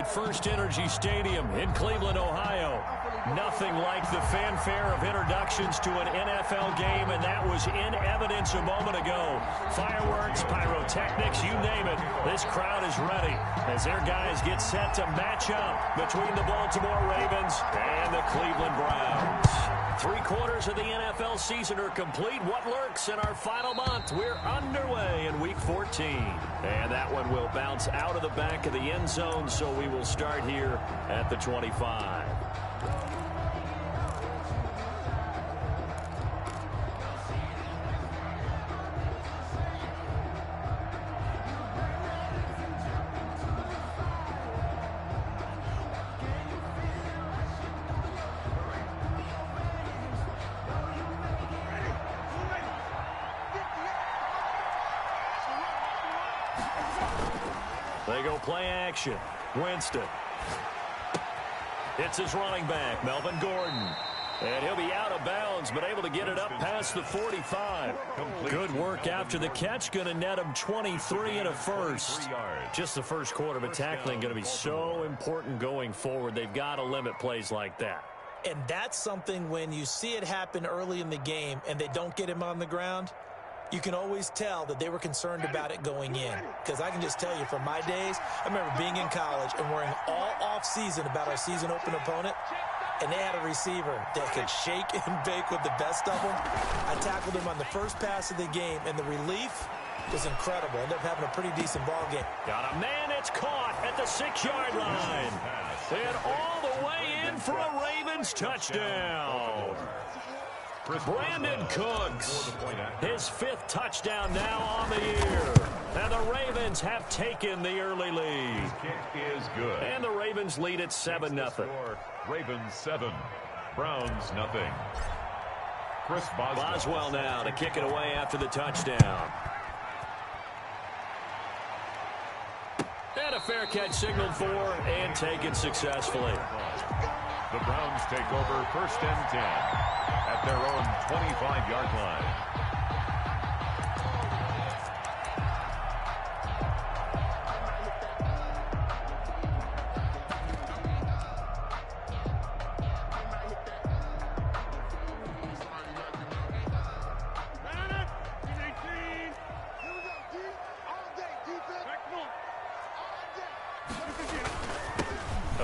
at First Energy Stadium in Cleveland, Ohio. Nothing like the fanfare of introductions to an NFL game, and that was in evidence a moment ago. Fireworks, pyrotechnics, you name it. This crowd is ready as their guys get set to match up between the Baltimore Ravens and the Cleveland Browns. 3/4 of the NFL season are complete. What lurks in our final month? We're underway in Week 14. And that one will bounce out of the back of the end zone, so we will start here at the 25. They go play action. Winston. It's his running back, Melvin Gordon. And he'll be out of bounds, but able to get it up past the 45. Good work after the catch. Going to net him 23 and a first. Just the first quarter, but tackling going to be so important going forward. They've got to limit plays like that. And that's something when you see it happen early in the game and they don't get him on the ground, you can always tell that they were concerned about it going in. Because I can just tell you from my days, I remember being in college and worrying all off-season about our season-open opponent, and they had a receiver that could shake and bake with the best of them. I tackled him on the first pass of the game, and the relief was incredible. Ended up having a pretty decent ball game. Got a man, it's caught at the 6-yard line. And all the way in for a Ravens touchdown. Brandon Cooks, his 5th touchdown now on the year. And the Ravens have taken the early lead. Kick is good. And the Ravens lead at 7-0. Ravens 7, Browns nothing. Chris Boswell now to kick it away after the touchdown. And a fair catch signaled for and taken successfully. The Browns take over 1st and 10 at their own 25-yard line.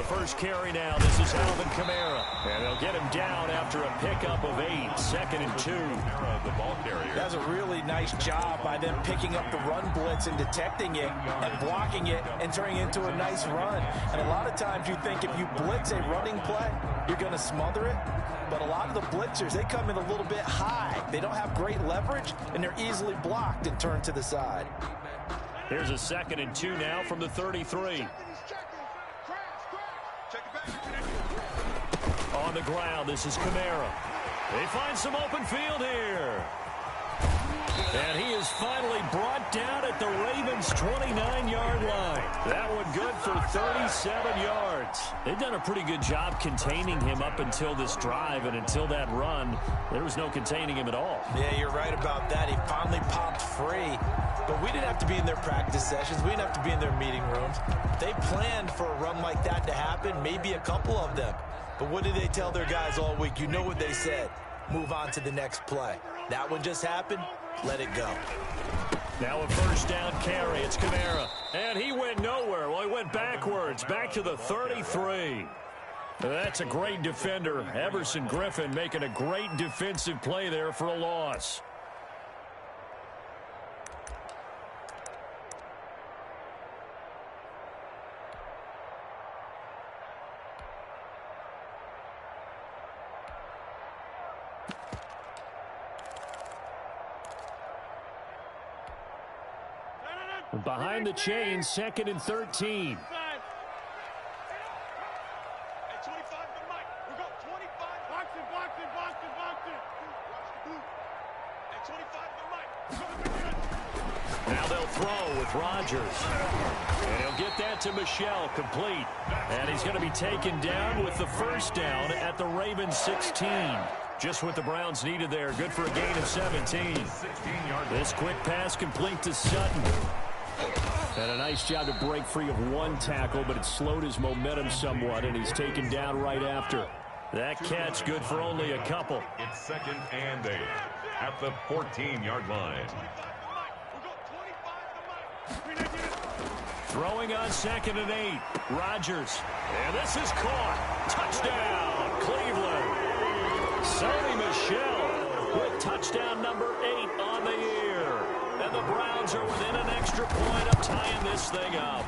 First carry now. This is Alvin Kamara. And they'll get him down after a pickup of 8. 2nd and 2. The ball carrier. That's a really nice job by them picking up the run blitz and detecting it and blocking it and turning it into a nice run. And a lot of times you think if you blitz a running play, you're going to smother it. But a lot of the blitzers, they come in a little bit high. They don't have great leverage, and they're easily blocked and turned to the side. Here's a 2nd and 2 now from the 33. On the ground, this is Kamara. They find some open field here. And he is finally brought down at the Ravens' 29-yard line. That one good for 37 yards. They've done a pretty good job containing him up until this drive, and until that run, there was no containing him at all. Yeah, you're right about that. He finally popped free. But we didn't have to be in their practice sessions. We didn't have to be in their meeting rooms. They planned for a run like that to happen, maybe a couple of them. But what did they tell their guys all week? You know what they said. Move on to the next play. That one just happened. Let it go. Now a 1st down carry. It's Kamara. And he went nowhere. Well, he went backwards, back to the 33. That's a great defender. Everson Griffin making a great defensive play there for a loss. Behind the chains, 2nd and 13. Now they'll throw with Rodgers. And he'll get that to Michel, complete. And he's going to be taken down with the 1st down at the Ravens 16. Just what the Browns needed there. Good for a gain of 17. This quick pass complete to Sutton. And a nice job to break free of one tackle, but it slowed his momentum somewhat, and he's taken down right after. That catch good for only a couple. It's 2nd and 8 at the 14-yard line. Throwing on 2nd and 8. Rodgers. And this is caught. Touchdown, Cleveland. Sony Michel with touchdown number 8 on the year. And the Browns are within an extra point of tying this thing up.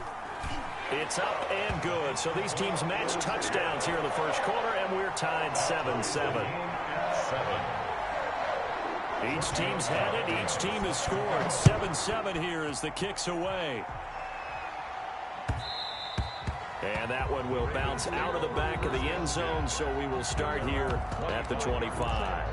It's up and good. So these teams match touchdowns here in the first quarter, and we're tied 7-7. Each team's had it. Each team has scored. 7-7 here as the kick's away. And that one will bounce out of the back of the end zone, so we will start here at the 25.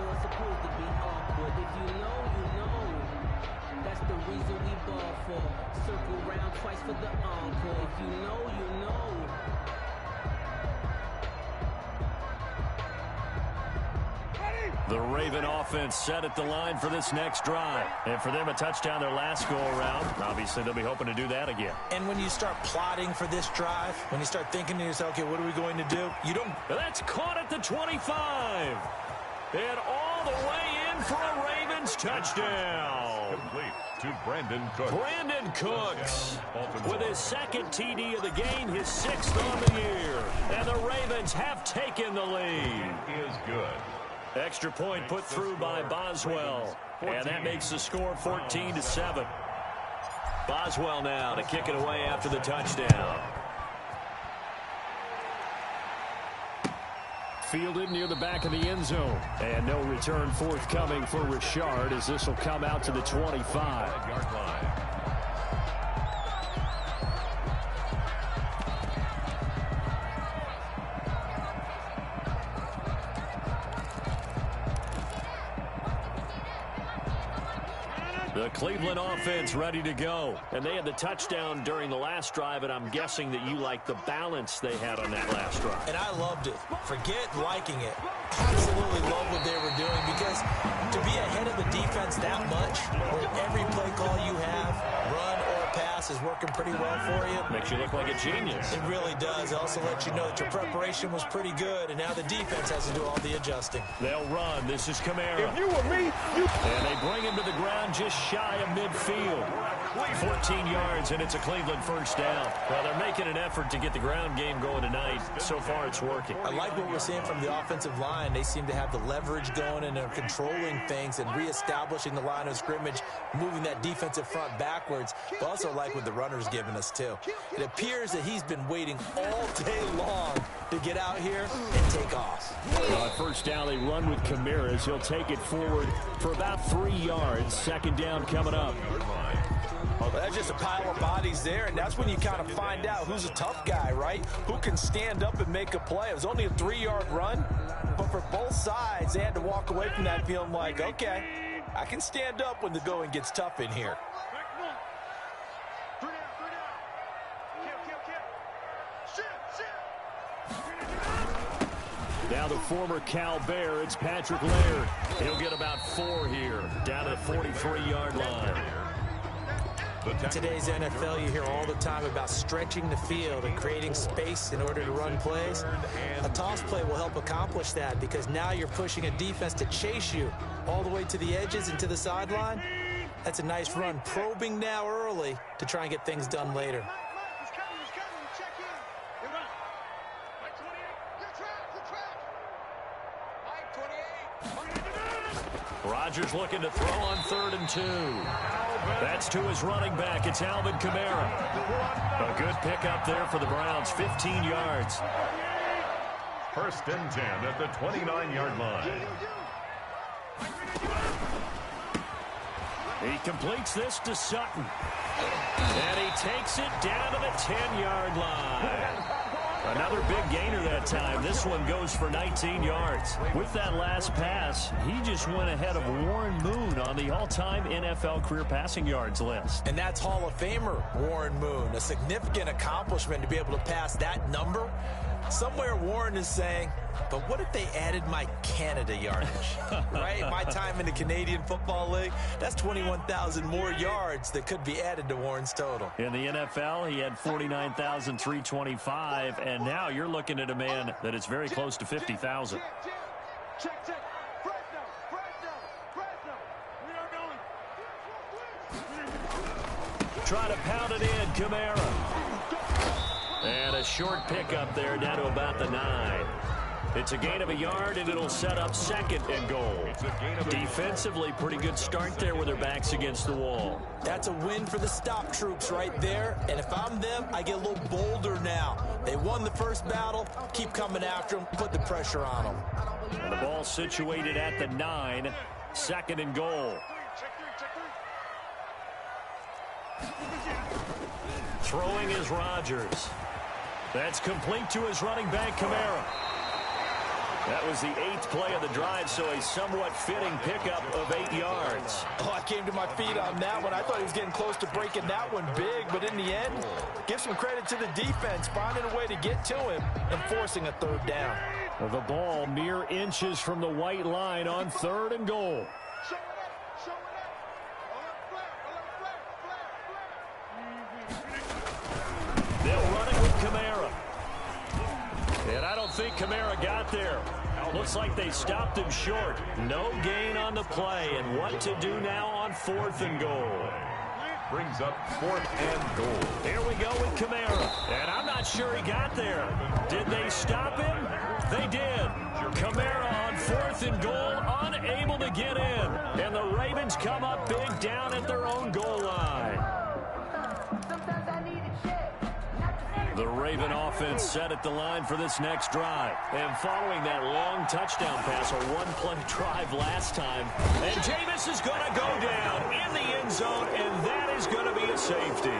The Raven offense set at the line for this next drive. And for them, a touchdown their last go-around. Obviously, they'll be hoping to do that again. And when you start plotting for this drive, when you start thinking to yourself, okay, what are we going to do? You don't... That's caught at the 25. And all the way in for a Ravens touchdown. Complete to Brandon Cooks. Brandon Cooks with his 2nd TD of the game, his 6th on the year. And the Ravens have taken the lead. Is good. Extra point put through by Boswell. And that makes the score 14-7. Boswell now to kick it away after the touchdown. Fielded near the back of the end zone. And no return forthcoming for Richard as this will come out to the 25-yard line. The Cleveland offense ready to go. And they had the touchdown during the last drive, and I'm guessing that you like the balance they had on that last drive. And I loved it. Forget liking it. Absolutely love what they were doing, because to be ahead of the defense that much, where every play call you have, run or pass, is working pretty well for you. Makes you look like a genius. It really does. It also lets you know that your preparation was pretty good, and now the defense has to do all the adjusting. They'll run. This is Kamara. If you were me, you... And they bring him to the ground just shy of midfield. 14 yards, and it's a Cleveland first down. Well, they're making an effort to get the ground game going tonight. So far, it's working. I like what we're seeing from the offensive line. They seem to have the leverage going, and they're controlling things and reestablishing the line of scrimmage, moving that defensive front backwards. But also like what the runner's giving us, too. It appears that he's been waiting all day long to get out here and take off. First down, they run with Kamara as he'll take it forward for about 3 yards. Second down coming up. Well, that's just a pile of bodies there, and that's when you kind of find out who's a tough guy, right? Who can stand up and make a play. It was only a 3-yard run, but for both sides, they had to walk away from that feeling like, okay, I can stand up when the going gets tough in here. Now the former Cal Bear, it's Patrick Laird. He'll get about 4 here, down to the 43-yard line. In today's NFL, you hear all the time about stretching the field and creating space in order to run plays. A toss play will help accomplish that, because now you're pushing a defense to chase you all the way to the edges and to the sideline. That's a nice run, probing now early to try and get things done later. Rodgers looking to throw on 3rd and 2. That's to his running back. It's Alvin Kamara. A good pickup there for the Browns, 15 yards. First and 10 at the 29-yard line. He completes this to Sutton. And he takes it down to the 10-yard line. Another big gainer that time. This one goes for 19 yards. With that last pass, he just went ahead of Warren Moon on the all-time NFL career passing yards list. And that's Hall of Famer Warren Moon. A significant accomplishment to be able to pass that number. Somewhere Warren is saying, but what if they added my Canada yardage, right? My time in the Canadian Football League, that's 21,000 more yards that could be added to Warren's total. In the NFL, he had 49,325, and now you're looking at a man that is very close to 50,000. Try to pound it in, Kamara. And a short pickup there down to about the 9. It's a gain of a yard, and it'll set up 2nd and goal. Defensively, pretty good start there with their backs against the wall. That's a win for the stop troops right there, and if I'm them, I get a little bolder now. They won the first battle, keep coming after them, put the pressure on them. And the ball situated at the 9, 2nd and goal. Throwing is Rodgers. That's complete to his running back, Kamara. That was the 8th play of the drive, so a somewhat fitting pickup of 8 yards. Oh, I came to my feet on that one. I thought he was getting close to breaking that one big, but in the end, give some credit to the defense, finding a way to get to him and forcing a 3rd down. The ball mere inches from the white line on 3rd and goal. They'll run it with Kamara. And I don't think Kamara got there. Looks like they stopped him short. No gain on the play. And what to do now on 4th and goal? Brings up 4th and goal. Here we go with Kamara. And I'm not sure he got there. Did they stop him? They did. Kamara on 4th and goal, unable to get in. And the Ravens come up big down at their own goal line. The Raven offense set at the line for this next drive. And following that long touchdown pass, a one-play drive last time. And Jameis is going to go down in the end zone, and that is going to be a safety.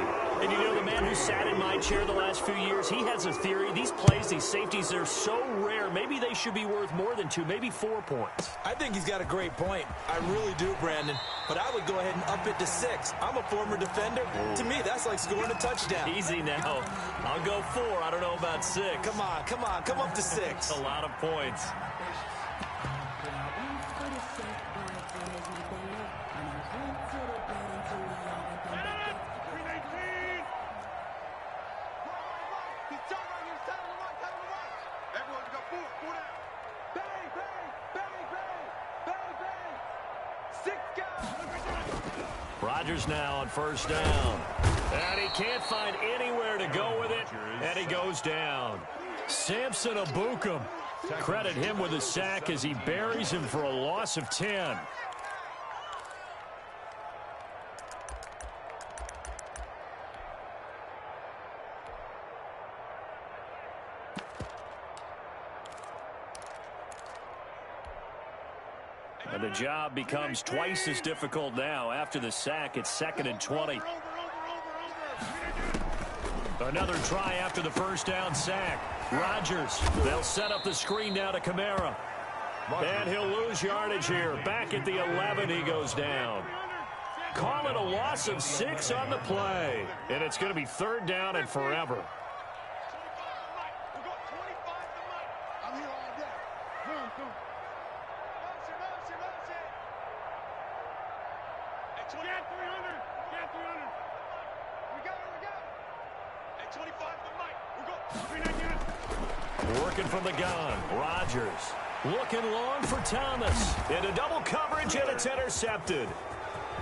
And you know, the man who sat in my chair the last few years, he has a theory. These plays, these safeties, they're so rare. Maybe they should be worth more than 2, maybe 4 points. I think he's got a great point. I really do, Brandon. But I would go ahead and up it to 6. I'm a former defender. To me, that's like scoring a touchdown. Easy now. I'll go 4. I don't know about 6. Come on. Come up to 6. That's a lot of points. Rodgers now on 1st down. And he can't find anywhere to go with it. And he goes down. Samson Abukum. Credit him with a sack as he buries him for a loss of 10. And the job becomes twice as difficult now. After the sack, it's 2nd and 20. Another try after the 1st down sack. Rodgers, they'll set up the screen now to Kamara. And he'll lose yardage here. Back at the 11, he goes down. Call it a loss of 6 on the play. And it's going to be 3rd down and forever. Working from the gun, Rodgers looking long for Thomas. Into double coverage, and it's intercepted.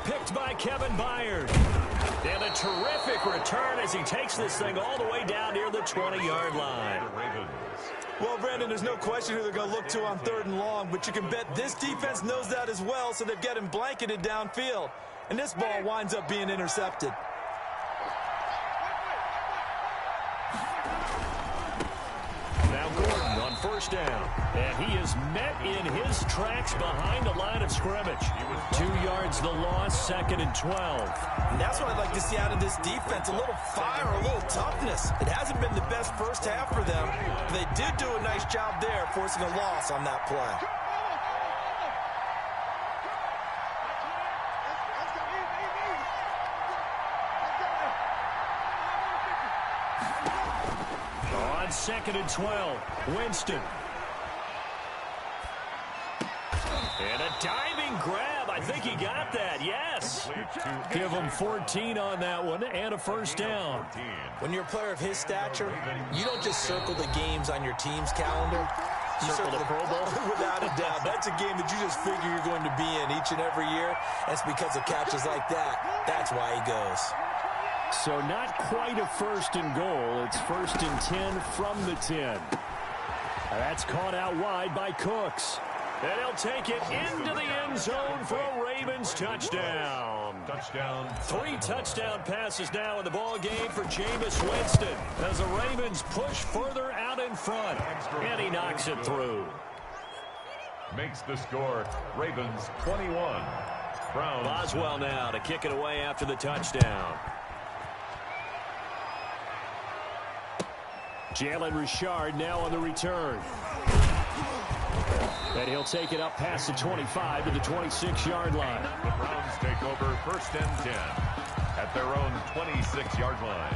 Picked by Kevin Byard. And a terrific return as he takes this thing all the way down near the 20-yard line. Well, Brandon, there's no question who they're going to look to on 3rd and long, but you can bet this defense knows that as well, so they've got him blanketed downfield. And this ball winds up being intercepted. Now Gordon on 1st down. And he is met in his tracks behind the line of scrimmage. 2 yards the loss, 2nd and 12. And that's what I'd like to see out of this defense, a little fire, a little toughness. It hasn't been the best first half for them. They did do a nice job there, forcing a loss on that play. 2nd and 12. Winston. And a diving grab. I think he got that. Yes. Give him 14 on that one and a first down. When you're a player of his stature, you don't just circle the games on your team's calendar. You circle the Pro Bowl? Without a doubt. That's a game that you just figure you're going to be in each and every year. And it's because of catches like that. That's why he goes. So not quite a 1st and goal. It's 1st and 10 from the 10. That's caught out wide by Cooks. And he'll take it into the end zone for a Ravens touchdown. Touchdown. 3 touchdown passes now in the ball game for Jameis Winston as the Ravens push further out in front. And he knocks it through. Makes the score Ravens 21. Browns. Boswell now to kick it away after the touchdown. Jalen Richard now on the return. And he'll take it up past the 25 to the 26-yard line. The Browns take over 1st and 10 at their own 26-yard line.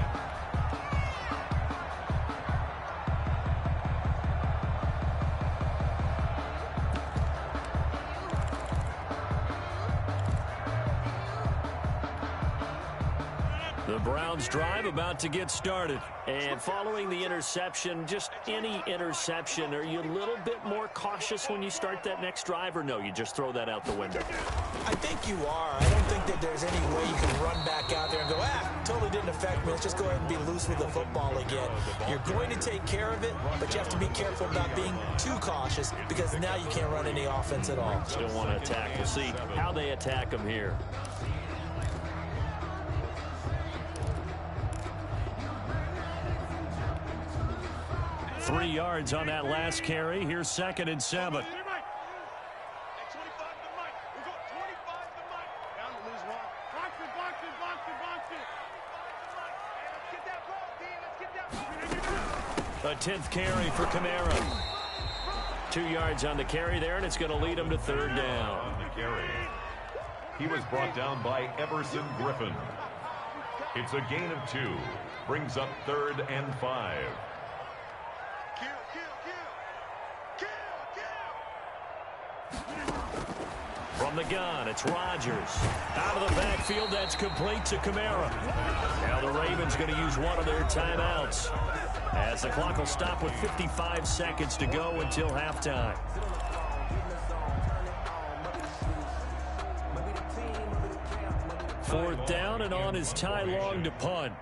The Browns drive about to get started. And following the interception, just any interception, are you a little bit more cautious when you start that next drive, or no, you just throw that out the window? I think you are. I don't think that there's any way you can run back out there and go, totally didn't affect me. Let's just go ahead and be loose with the football again. You're going to take care of it, but you have to be careful about being too cautious because now you can't run any offense at all. Still want to attack. We'll see how they attack them here. Three yards on that last carry. Here's 2nd and 7. A 10th carry for Kamara. 2 yards on the carry there, and it's going to lead him to 3rd down. On the carry. He was brought down by Everson Griffin. It's a gain of 2. Brings up 3rd and 5. From the gun, it's Rodgers. Out of the backfield, that's complete to Kamara. Now the Ravens going to use one of their timeouts, as the clock will stop with 55 seconds to go until halftime. Fourth down, and on is Ty Long to punt.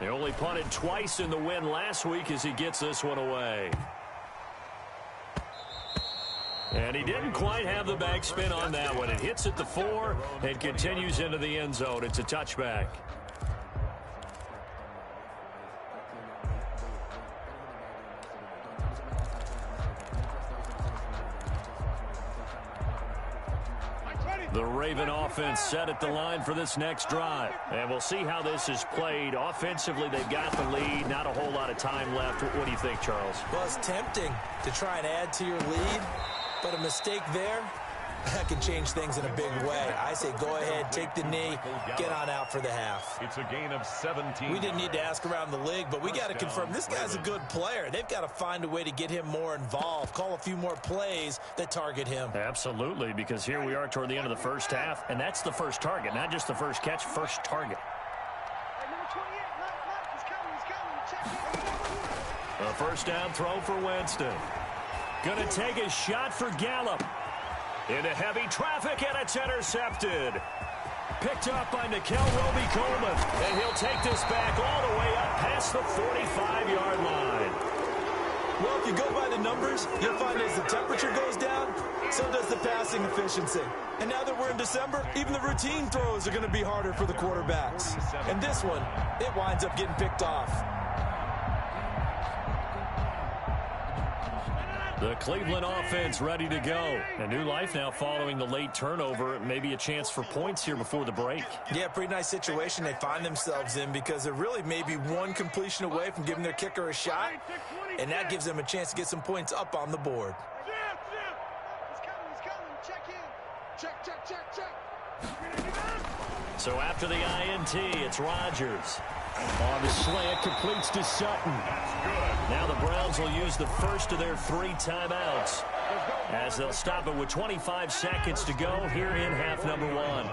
They only punted twice in the win last week as he gets this one away. And he didn't quite have the backspin on that one. It hits at the 4 and continues into the end zone. It's a touchback. The Raven offense set at the line for this next drive. And we'll see how this is played. Offensively, they've got the lead. Not a whole lot of time left. What do you think, Charles? Well, it's tempting to try and add to your lead, but a mistake there, that can change things in a big way. I say go ahead, take the knee, get on out for the half. It's a gain of 17. We didn't need to ask around the league, but we got to confirm this guy's a good player. They've got to find a way to get him more involved, call a few more plays that target him. Absolutely, because here we are toward the end of the first half, and that's the first target, not just the first catch, first target. A first down throw for Winston. Going to take a shot for Gallup. Into heavy traffic, and it's intercepted. Picked up by Nickel Roby-Coleman. And he'll take this back all the way up past the 45-yard line. Well, if you go by the numbers, you'll find as the temperature goes down, so does the passing efficiency. And now that we're in December, even the routine throws are going to be harder for the quarterbacks. And this one, it winds up getting picked off. The Cleveland offense ready to go. A new life now following the late turnover. Maybe a chance for points here before the break. Yeah, pretty nice situation they find themselves in because they're really maybe one completion away from giving their kicker a shot, and that gives them a chance to get some points up on the board. He's coming. Check in. So after the INT, it's Rodgers. On the slant, completes to Sutton. Now the Browns will use the first of their 3 timeouts, as they'll stop it with 25 seconds to go here in half number 1.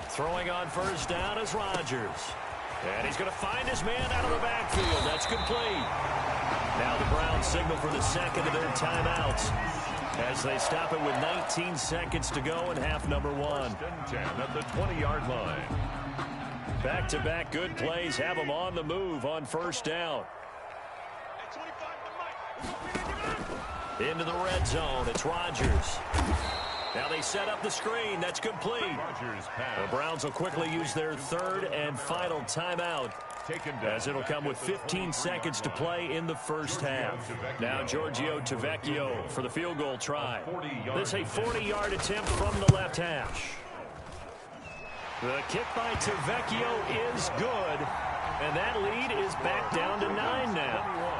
Throwing on first down is Rodgers. And he's going to find his man out of the backfield. That's complete. Now the Browns signal for the second of their timeouts, as they stop it with 19 seconds to go in half number 1. 10 at the 20-yard line. Back-to-back good plays have them on the move on first down. Into the red zone. It's Rodgers. Now they set up the screen. That's complete. The Browns will quickly use their 3rd and final timeout, as it'll come with 15 seconds to play in the first half. Now Giorgio Tavecchio for the field goal try. This is a 40-yard attempt from the left hash. The kick by Tavecchio is good, and that lead is back down to 9 now.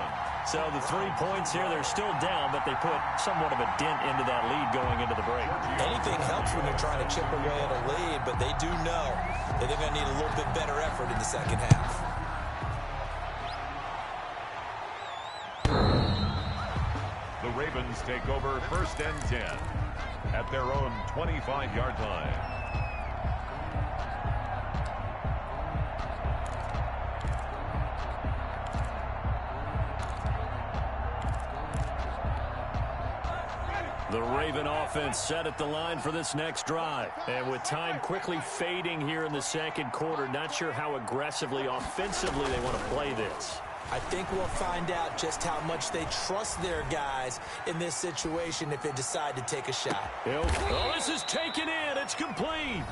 So the 3 points here, they're still down, but they put somewhat of a dent into that lead going into the break. Anything helps when you're trying to chip away at a lead, but they do know that they're going to need a little bit better effort in the second half. The Ravens take over 1st and 10 at their own 25-yard line. The Raven offense set at the line for this next drive. And with time quickly fading here in the second quarter, not sure how aggressively, offensively they want to play this. I think we'll find out just how much they trust their guys in this situation if they decide to take a shot. Oh, this is taken in. It's complete.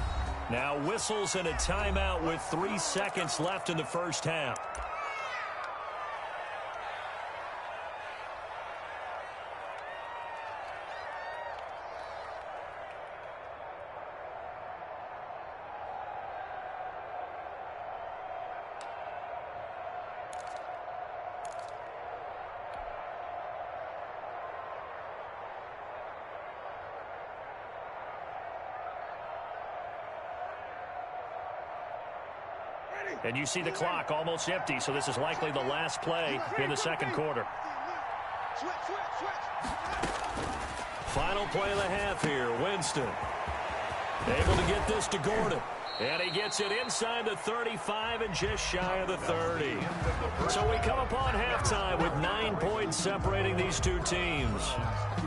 Now whistles and a timeout with 3 seconds left in the first half. And you see the clock almost empty, so this is likely the last play in the second quarter. Final play of the half here. Winston able to get this to Gordon. And he gets it inside the 35 and just shy of the 30. So we come upon halftime with 9 points separating these two teams.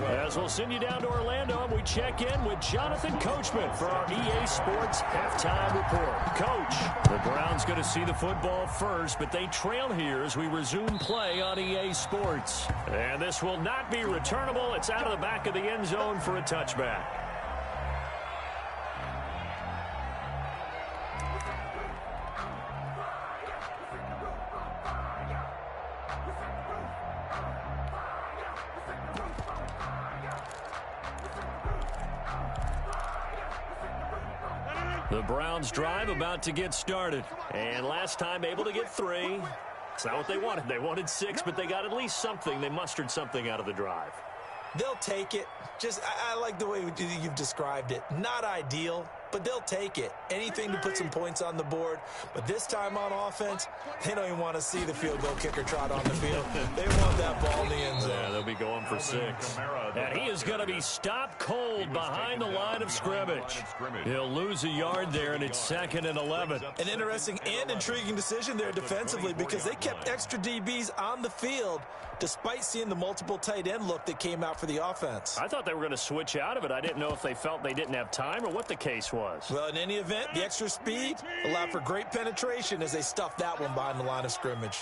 As we'll send you down to Orlando, and we check in with Jonathan Coachman for our EA Sports Halftime Report. Coach, the Browns going to see the football first, but they trail here as we resume play on EA Sports. And this will not be returnable. It's out of the back of the end zone for a touchback. The Browns drive about to get started. And last time able to get 3. It's not what they wanted. They wanted 6, but they got at least something. They mustered something out of the drive. They'll take it. I like the way you've described it. Not ideal, but they'll take it. Anything to put some points on the board. But this time on offense, they don't even want to see the field goal kicker trot on the field. They want that ball in the end zone. Yeah, they'll be going for 6. And he is going to be stopped cold behind the line of scrimmage. He'll lose a yard there, and it's 2nd and 11. An interesting and intriguing decision there defensively, because they kept extra DBs on the field despite seeing the multiple tight end look that came out for the offense. I thought they were going to switch out of it. I didn't know if they felt they didn't have time or what the case was. Well, in any event, the extra speed allowed for great penetration as they stuffed that one behind the line of scrimmage.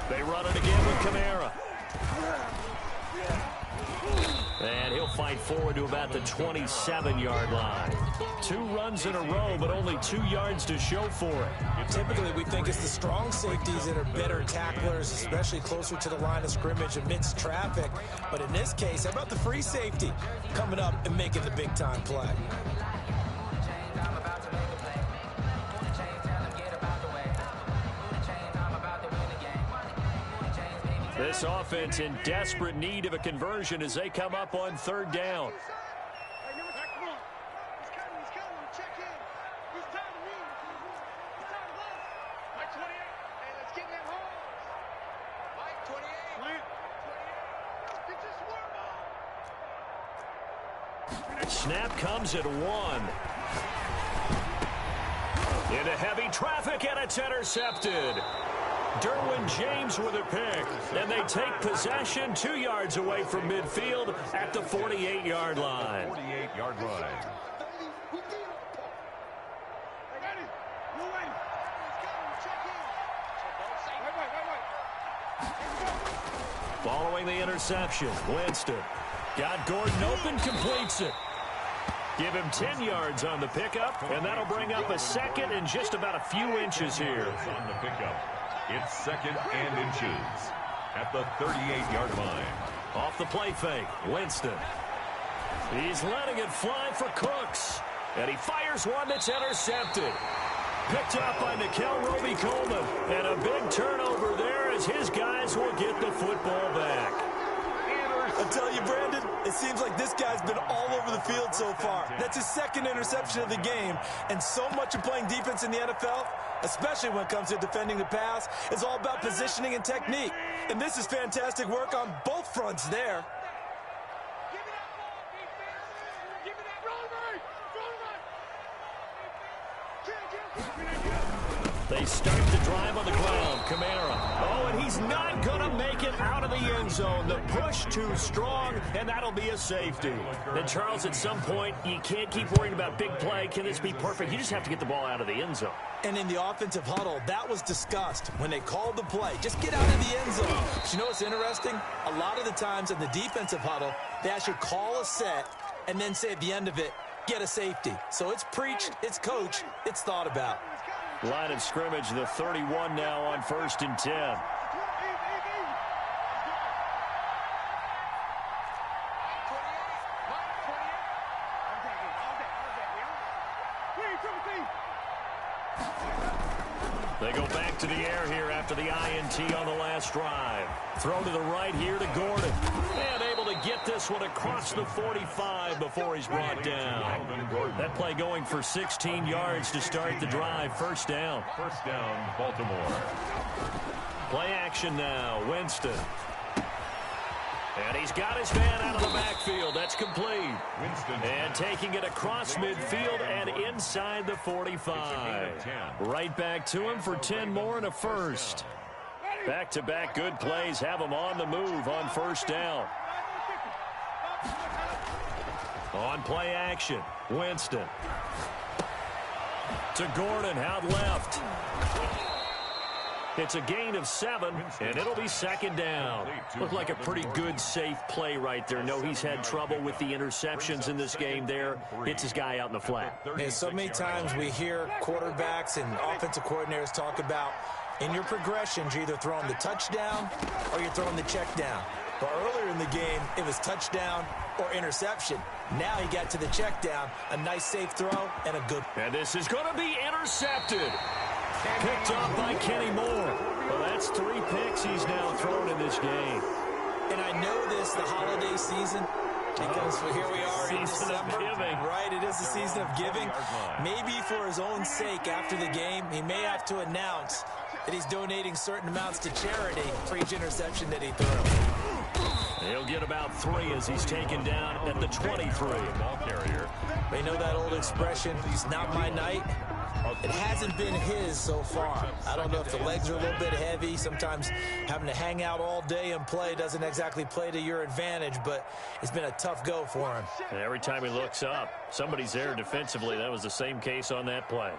They run it again with Kamara. And he'll fight forward to about the 27-yard line. 2 runs in a row, but only 2 yards to show for it. Typically, we think it's the strong safeties that are better tacklers, especially closer to the line of scrimmage amidst traffic. But in this case, how about the free safety coming up and making the big-time play? This offense in desperate need of a conversion as they come up on 3rd down. Snap comes at 1. Into heavy traffic, and it's intercepted. Derwin James with a pick, and they take possession 2 yards away from midfield at the 48-yard line. 48-yard line. Following the interception, Winston got Gordon open, completes it. Give him 10 yards on the pickup, and that'll bring up a 2nd and just about a few inches here. On the pickup. It's 2nd and inches at the 38-yard line. Off the play fake, Winston. He's letting it fly for Cooks. And he fires one that's intercepted. Picked up by Nickel Roby-Coleman. And a big turnover there as his guys will get the football back. I tell you, Brandon, it seems like this guy's been all over the field so far. That's his 2nd interception of the game. And so much of playing defense in the NFL, especially when it comes to defending the pass, is all about positioning and technique. And this is fantastic work on both fronts there. They start the drive on the ground. Kamara. Oh, and he's not going to make it out of the end zone. The push too strong, and that'll be a safety. And, Charles, at some point, you can't keep worrying about big play. Can this be perfect? You just have to get the ball out of the end zone. And in the offensive huddle, that was discussed when they called the play. Just get out of the end zone. But you know what's interesting? A lot of the times in the defensive huddle, they actually call a set and then say at the end of it, get a safety. So it's preached, it's coached, it's thought about. Line of scrimmage, the 31 now on 1st and 10. They go back to the air here after the INT on the last drive. Throw to the right here to Gordon. And able to get this one across the 45 before he's brought down. That play going for 16 yards to start the drive. 1st down. 1st down, Baltimore. Play action now. Winston. And he's got his man out of the backfield. That's complete. Winston. And taking it across midfield and inside the 45. Right back to him for 10 more and a 1st. Back-to-back good plays have him on the move on 1st down. On play action, Winston. To Gordon, out left. It's a gain of 7, and it'll be 2nd down. Looked like a pretty good, safe play right there. No, he's had trouble with the interceptions in this game there. Hits his guy out in the flat. And so many times we hear quarterbacks and offensive coordinators talk about in your progressions, you're either throwing the touchdown or you're throwing the check down. But earlier in the game, it was touchdown or interception. Now he got to the check down, a nice safe throw, and a good. And this is going to be intercepted. Picked up by Kenny Moore. Well, that's 3 picks he's now thrown in this game. And I know this, the holiday season, because here we are in December. Right, it is the season of giving. Maybe for his own sake after the game, he may have to announce that he's donating certain amounts to charity for each interception that he threw. He'll get about 3 as he's taken down at the 23. Ball carrier. They know that old expression, it's not my night. It hasn't been his so far. I don't know if the legs are a little bit heavy. Sometimes having to hang out all day and play doesn't exactly play to your advantage, but it's been a tough go for him. And every time he looks up, somebody's there defensively. That was the same case on that play.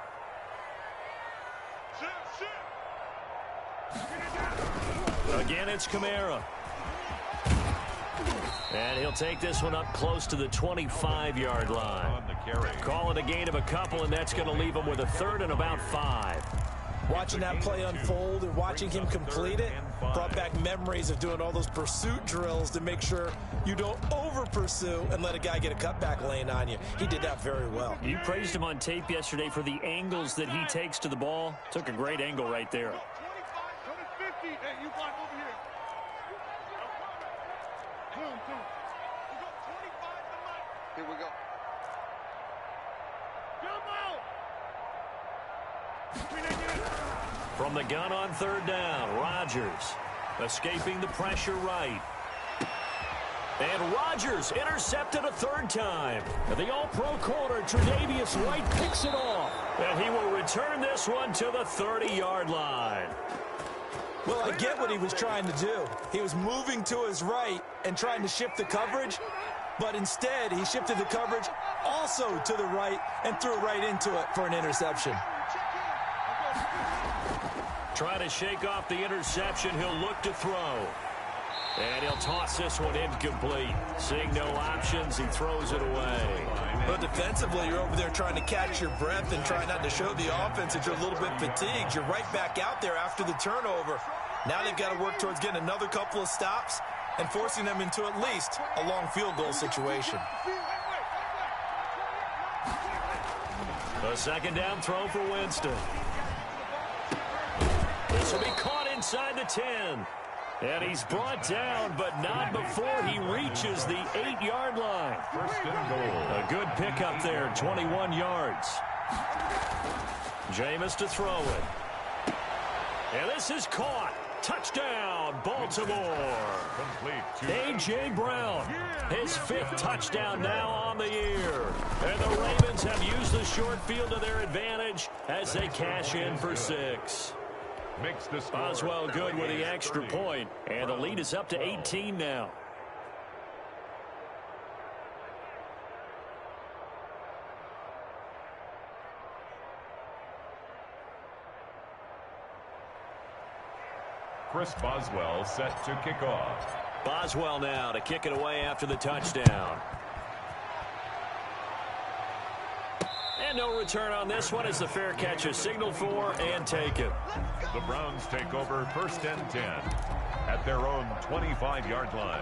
Again, it's Kamara. And he'll take this one up close to the 25-yard line. Call it a gain of a couple, and that's going to leave him with a third and about 5. Watching that play unfold and watching him complete it brought back memories of doing all those pursuit drills to make sure you don't over-pursue and let a guy get a cutback lane on you. He did that very well. You praised him on tape yesterday for the angles that he takes to the ball. Took a great angle right there. Here we go. From the gun on third down, Rodgers escaping the pressure right. And Rodgers intercepted a third time. The all-pro corner, Tre'Davious White, picks it off. And he will return this one to the 30-yard line. Well, I get what he was trying to do. He was moving to his right and trying to shift the coverage, but instead he shifted the coverage also to the right and threw right into it for an interception. Trying to shake off the interception, he'll look to throw. And he'll toss this one incomplete. Seeing no options, he throws it away. But defensively, you're over there trying to catch your breath and try not to show the offense that you're a little bit fatigued. You're right back out there after the turnover. Now they've got to work towards getting another couple of stops and forcing them into at least a long field goal situation. A second down throw for Winston. This will be caught inside the 10. And he's brought down, but not before he reaches the 8-yard line. First and goal. A good pickup there, 21 yards. Jameis to throw it. And this is caught. Touchdown, Baltimore. A.J. Brown, his 5th touchdown now on the year. And the Ravens have used the short field to their advantage as they cash in for 6. Makes the score. Boswell good with the extra point, and the lead is up to 18 now. Chris Boswell set to kick off. Boswell now to kick it away after the touchdown. And no return on this one as the fair catch is signaled for and taken. The Browns take over first and 10 at their own 25-yard line.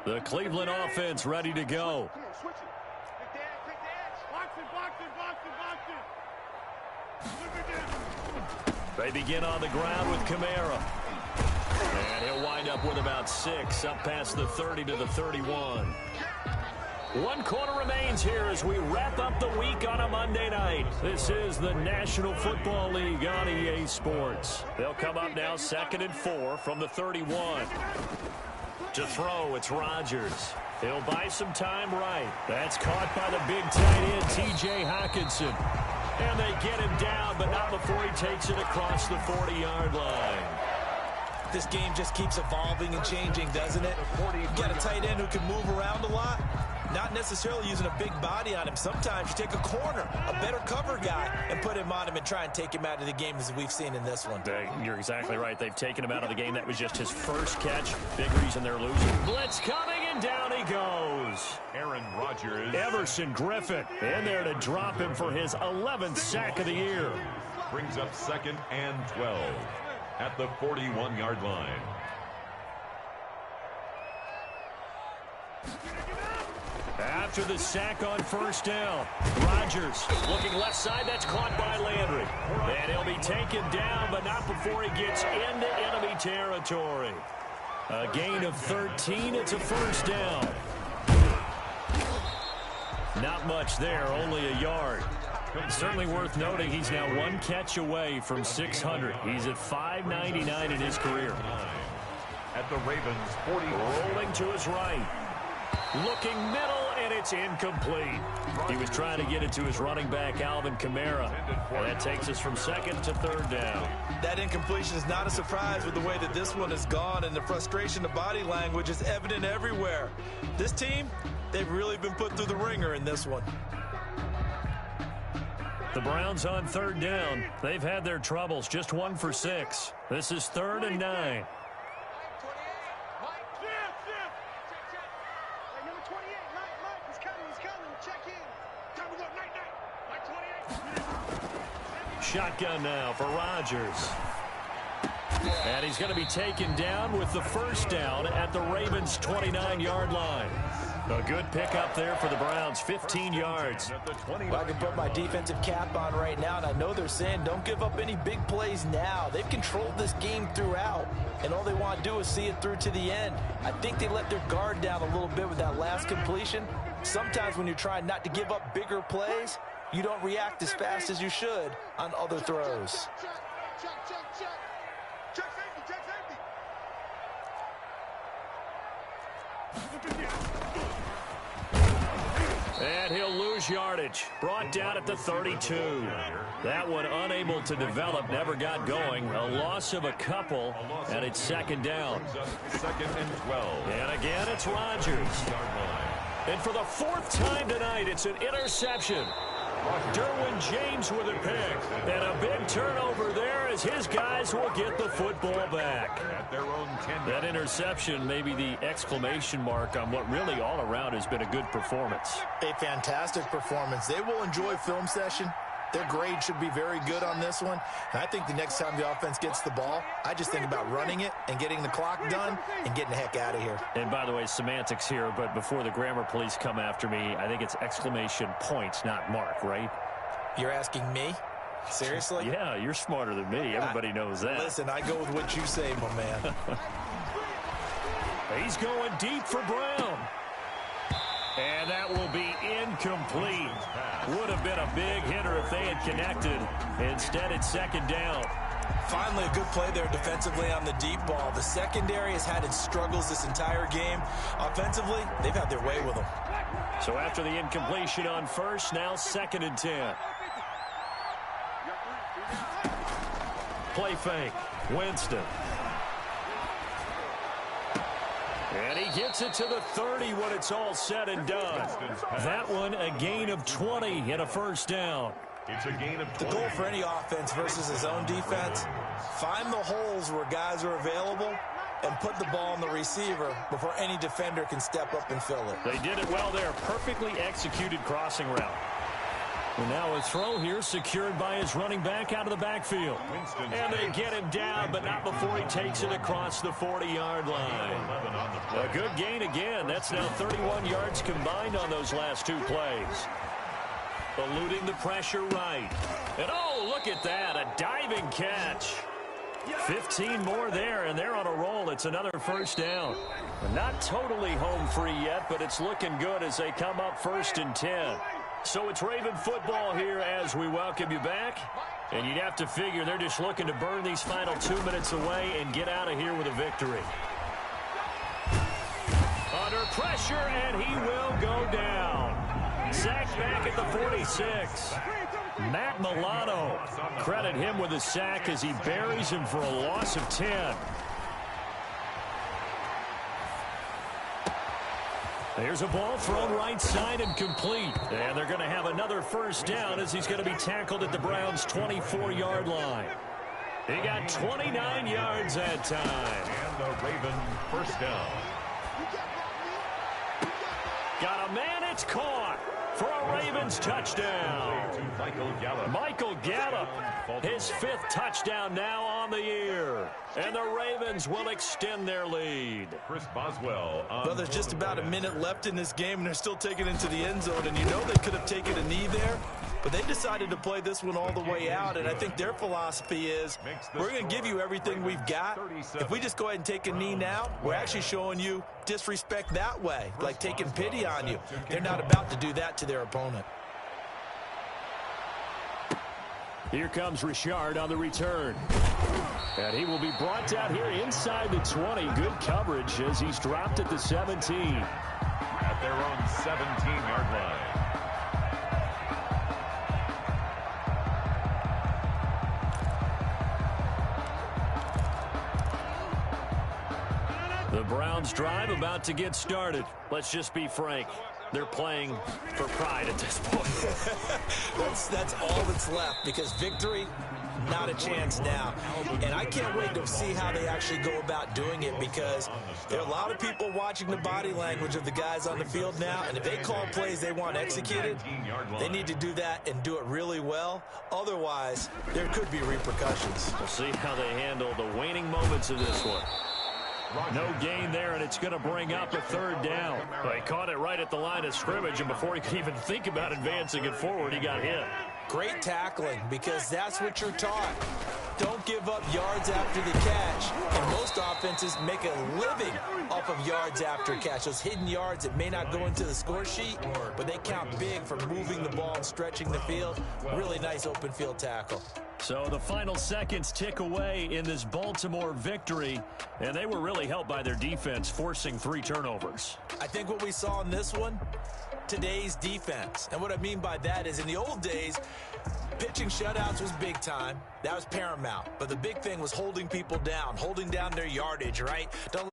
The Cleveland offense ready to go. They begin on the ground with Kamara. And he'll wind up with about 6, up past the 30 to the 31. 1 quarter remains here as we wrap up the week on a Monday night. This is the National Football League on EA Sports. They'll come up now 2nd and 4 from the 31. To throw, it's Rodgers. He'll buy some time right. That's caught by the big tight end, T.J. Hockenson. And they get him down, but not before he takes it across the 40-yard line. This game just keeps evolving and changing, doesn't it? You've got a tight end who can move around a lot. Not necessarily using a big body on him. Sometimes you take a corner, a better cover guy, and put him on him and try and take him out of the game as we've seen in this one. You're exactly right. They've taken him out of the game. That was just his first catch. Big reason they're losing. Blitz coming, and down he goes. Aaron Rodgers. Everson Griffin in there to drop him for his 11th sack of the year. Brings up 2nd and 12 at the 41-yard line. After the sack on first down, Rodgers looking left side. That's caught by Landry. And he'll be taken down, but not before he gets into enemy territory. A gain of 13. It's a first down. Not much there, only a yard. Certainly worth noting he's now 1 catch away from 600. He's at 599 in his career. At the Ravens 40. Rolling to his right. Looking middle, and it's It's incomplete. He was trying to get it to his running back, Alvin Kamara. And that takes us from second to third down. That incompletion is not a surprise with the way that this one has gone, and the frustration of body language is evident everywhere. This team, they've really been put through the ringer in this one. The Browns on third down. They've had their troubles, just 1 for 6. This is 3rd and 9. Shotgun now for Rodgers. And he's going to be taken down with the first down at the Ravens' 29-yard line. A good pickup there for the Browns, 15 yards. Well, I can put my defensive cap on right now, and I know they're saying don't give up any big plays now. They've controlled this game throughout, and all they want to do is see it through to the end. I think they let their guard down a little bit with that last completion. Sometimes when you're trying not to give up bigger plays, you don't react as fast as you should on other throws. And he'll lose yardage. Brought down at the 32. That one unable to develop, never got going. A loss of a couple, and it's second down. 2nd and 12. And again, it's Rodgers. And for the 4th time tonight, it's an interception. Derwin James with a pick. And a big turnover there as his guys will get the football back. At their own 10. That interception may be the exclamation mark on what really all around has been a good performance. A fantastic performance. They will enjoy film session. Their grade should be very good on this one. And I think the next time the offense gets the ball, I just think about running it and getting the clock done and getting the heck out of here. And by the way, semantics here, but before the grammar police come after me, I think it's exclamation points, not mark, right? You're asking me? Seriously? Yeah, you're smarter than me. Everybody knows that. Listen, I go with what you say, my man. He's going deep for Brown. And that will be incomplete. Would have been a big hitter if they had connected. Instead, it's second down. Finally, a good play there defensively on the deep ball. The secondary has had its struggles this entire game. Offensively, they've had their way with them. So after the incompletion on first, now 2nd and 10. Play fake. Winston. And he gets it to the 30 when it's all said and done. That one, a gain of 20 and a first down. It's a gain of 20. The goal for any offense versus his own defense, find the holes where guys are available and put the ball on the receiver before any defender can step up and fill it. They did it well there. Perfectly executed crossing route. And now a throw here secured by his running back out of the backfield. And they get him down, but not before he takes it across the 40-yard line. A good gain again. That's now 31 yards combined on those last 2 plays. Eluding the pressure right. And oh, look at that, a diving catch. 15 more there, and they're on a roll. It's another first down. Not totally home free yet, but it's looking good as they come up 1st and 10. So it's Raven football here as we welcome you back. And you'd have to figure they're just looking to burn these final 2 minutes away and get out of here with a victory. Under pressure, and he will go down. Sacked back at the 46. Matt Milano. Credit him with a sack as he buries him for a loss of 10. There's a ball thrown right side and complete. And they're going to have another first down as he's going to be tackled at the Browns' 24-yard line. He got 29 yards that time. And the Raven first down. Got a man, it's caught for a Ravens touchdown. Michael Gallup, his 5th touchdown now on the year. And the Ravens will extend their lead. Chris Boswell. Well, there's just about a minute left in this game, and they're still taking it into the end zone. And you know they could have taken a knee there, but they decided to play this one all the way out. And I think their philosophy is, we're going to give you everything we've got. If we just go ahead and take a knee now, we're actually showing you disrespect that way, like taking pity on you. They're not about to do that to their opponent. Here comes Richard on the return. And he will be brought down here inside the 20. Good coverage as he's dropped at the 17. At at their own 17-yard line. The Browns' drive about to get started. Let's just be frank. They're playing for pride at this point. That's all that's left, because victory, not a chance now. And I can't wait to see how they actually go about doing it, because there are a lot of people watching the body language of the guys on the field now, and if they call plays they want executed, they need to do that and do it really well. Otherwise, there could be repercussions. We'll see how they handle the waning moments of this one. No gain there, and it's going to bring up a third down. Well, he caught it right at the line of scrimmage, and before he could even think about advancing it forward, he got hit. Great tackling, because that's what you're taught. Don't give up yards after the catch. And most offenses make a living off of yards after catch. Those hidden yards that may not go into the score sheet, but they count big for moving the ball and stretching the field. Really nice open field tackle. So the final seconds tick away in this Baltimore victory, and they were really helped by their defense, forcing 3 turnovers. I think what we saw in this one, today's defense. And what I mean by that is, in the old days, pitching shutouts was big time. That was paramount. But the big thing was holding people down, holding down their yardage, right? Don't